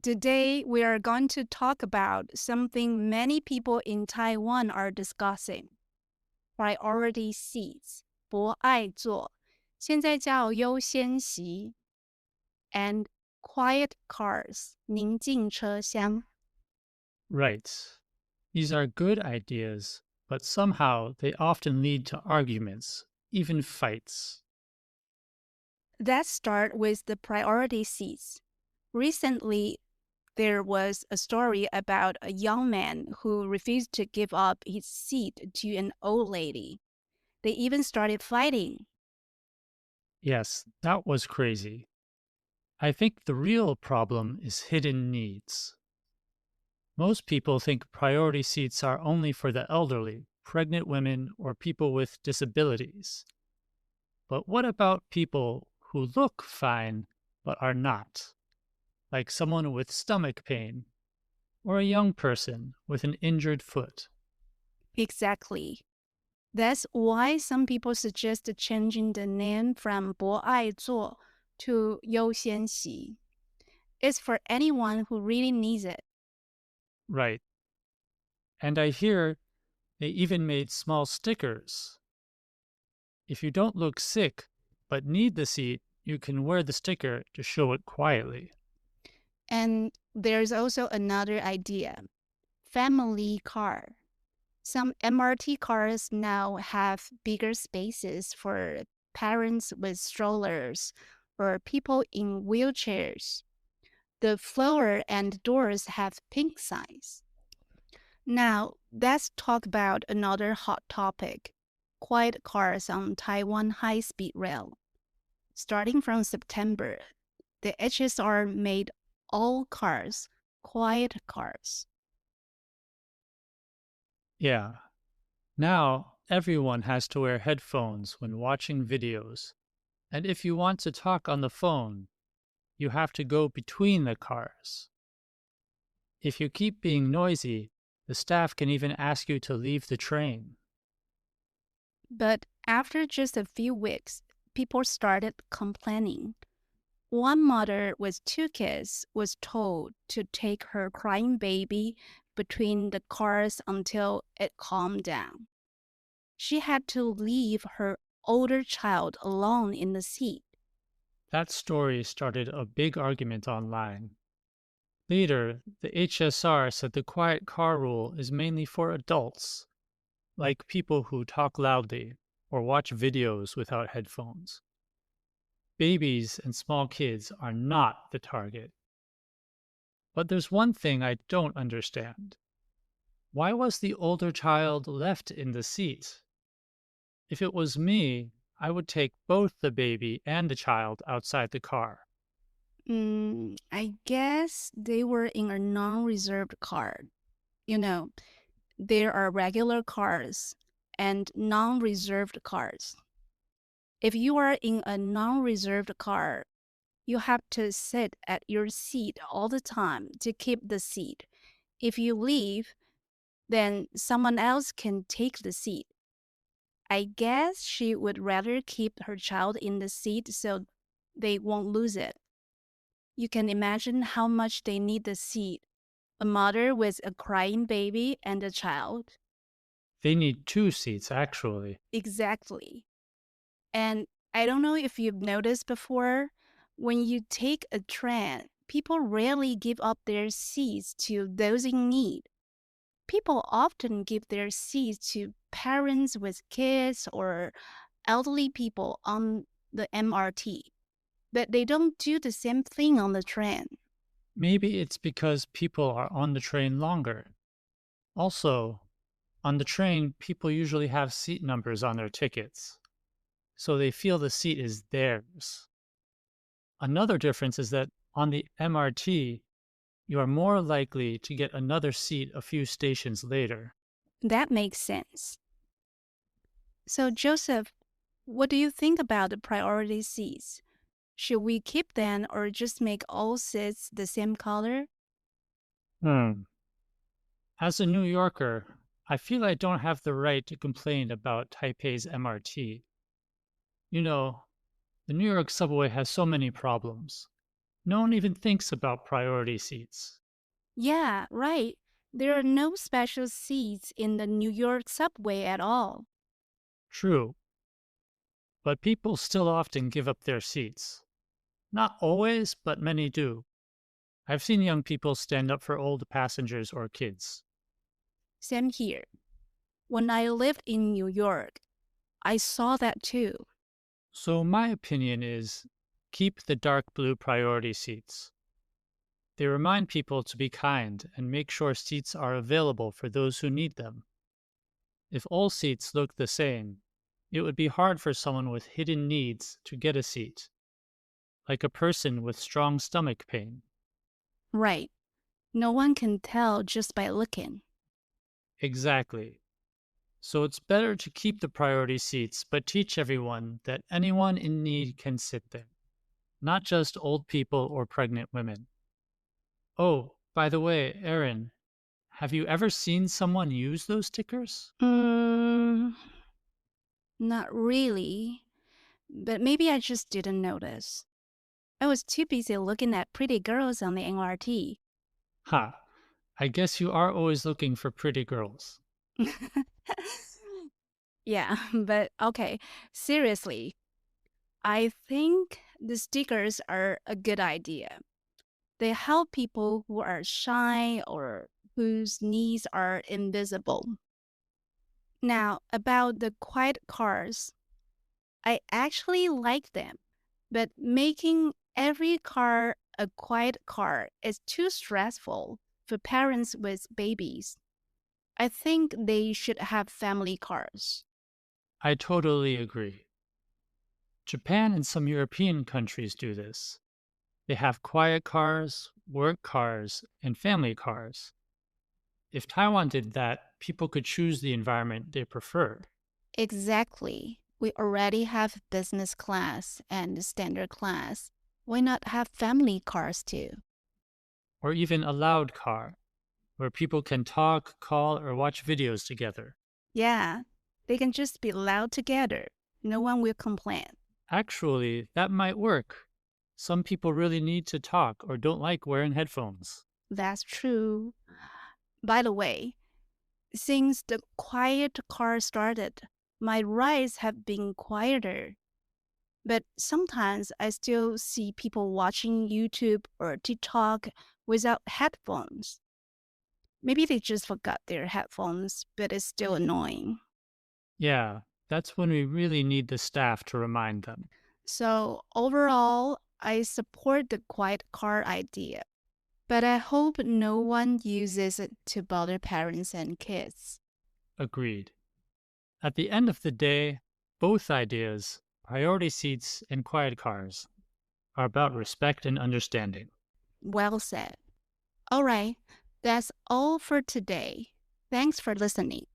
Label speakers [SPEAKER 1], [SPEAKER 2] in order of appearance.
[SPEAKER 1] Today, we are going to talk about something many people in Taiwan are discussing. Priority seats, 博爱座，现在叫优先席 and quiet cars, 宁静车厢.
[SPEAKER 2] Right. These are good ideas, but somehow they often lead to arguments, even fights.
[SPEAKER 1] Let's start with the priority seats. Recently, there was a story about a young man who refused to give up his seat to an old lady. They even started fighting.
[SPEAKER 2] Yes, that was crazy. I think the real problem is hidden needs. Most people think priority seats are only for the elderly, pregnant women, or people with disabilities. But what about people who look fine but are not? Like someone with stomach pain, or a young person with an injured foot.
[SPEAKER 1] Exactly. That's why some people suggest changing the name from 博爱座 to 优先席. It's for anyone who really needs it.
[SPEAKER 2] Right. And I hear they even made small stickers. If you don't look sick but need the seat, you can wear the sticker to show it quietly.
[SPEAKER 1] And there's also another idea. Family car. Some MRT cars now have bigger spaces for parents with strollers or people in wheelchairs. The floor and doors have pink signs. Now, let's talk about another hot topic, quiet cars on Taiwan high-speed rail. Starting from September, the HSR made all cars quiet cars.
[SPEAKER 2] Yeah. Now, everyone has to wear headphones when watching videos. And if you want to talk on the phone, you have to go between the cars. If you keep being noisy, the staff can even ask you to leave the train.
[SPEAKER 1] But after just a few weeks, people started complaining. One mother with 2 kids was told to take her crying baby between the cars until it calmed down. She had to leave her older child alone in the seat.
[SPEAKER 2] That story started a big argument online. Later, the HSR said the quiet car rule is mainly for adults, like people who talk loudly or watch videos without headphones. Babies and small kids are not the target. But there's one thing I don't understand. Why was the older child left in the seat? If it was me, I would take both the baby and the child outside the car.
[SPEAKER 1] I guess they were in a non-reserved car. You know, there are regular cars and non-reserved cars. If you are in a non-reserved car, you have to sit at your seat all the time to keep the seat. If you leave, then someone else can take the seat. I guess she would rather keep her child in the seat so they won't lose it. You can imagine how much they need the seat. A mother with a crying baby and a child.
[SPEAKER 2] They need 2 seats, actually.
[SPEAKER 1] Exactly. And I don't know if you've noticed before, when you take a train, people rarely give up their seats to those in need. People often give their seats to parents with kids or elderly people on the MRT. But they don't do the same thing on the train.
[SPEAKER 2] Maybe it's because people are on the train longer. Also, on the train, people usually have seat numbers on their tickets, so they feel the seat is theirs. Another difference is that on the MRT, you are more likely to get another seat a few stations later.
[SPEAKER 1] That makes sense. So, Joseph, what do you think about the priority seats? Should we keep them or just make all seats the same color?
[SPEAKER 2] As a New Yorker, I feel I don't have the right to complain about Taipei's MRT. You know, the New York subway has so many problems. No one even thinks about priority seats.
[SPEAKER 1] Yeah, right. There are no special seats in the New York subway at all.
[SPEAKER 2] True, but people still often give up their seats. Not always, but many do. I've seen young people stand up for old passengers or kids.
[SPEAKER 1] Same here. When I lived in New York, I saw that too.
[SPEAKER 2] So, my opinion is keep the dark blue priority seats. They remind people to be kind and make sure seats are available for those who need them. If all seats look the same, it would be hard for someone with hidden needs to get a seat, like a person with strong stomach pain.
[SPEAKER 1] Right. No one can tell just by looking.
[SPEAKER 2] Exactly. So it's better to keep the priority seats, but teach everyone that anyone in need can sit there, not just old people or pregnant women. Oh, by the way, Erin, have you ever seen someone use those stickers?
[SPEAKER 1] Not really. But maybe I just didn't notice. I was too busy looking at pretty girls on the MRT.
[SPEAKER 2] Ha, I guess you are always looking for pretty girls.
[SPEAKER 1] Yeah, but okay, seriously, I think the stickers are a good idea. They help people who are shy or whose needs are invisible. Now, about the quiet cars, I actually like them, but making every car a quiet car is too stressful for parents with babies. I think they should have family cars.
[SPEAKER 2] I totally agree. Japan and some European countries do this. They have quiet cars, work cars, and family cars. If Taiwan did that, people could choose the environment they prefer.
[SPEAKER 1] Exactly. We already have business class and standard class. Why not have family cars too?
[SPEAKER 2] Or even a loud car, where people can talk, call, or watch videos together.
[SPEAKER 1] Yeah, they can just be loud together. No one will complain.
[SPEAKER 2] Actually, that might work. Some people really need to talk or don't like wearing headphones.
[SPEAKER 1] That's true. By the way, since the quiet car started, my rides have been quieter. But sometimes I still see people watching YouTube or TikTok without headphones. Maybe they just forgot their headphones, but it's still annoying.
[SPEAKER 2] Yeah, that's when we really need the staff to remind them.
[SPEAKER 1] So overall, I support the quiet car idea, but I hope no one uses it to bother parents and kids.
[SPEAKER 2] Agreed. At the end of the day, both ideas, priority seats and quiet cars, are about respect and understanding.
[SPEAKER 1] Well said. All right, that's all for today. Thanks for listening.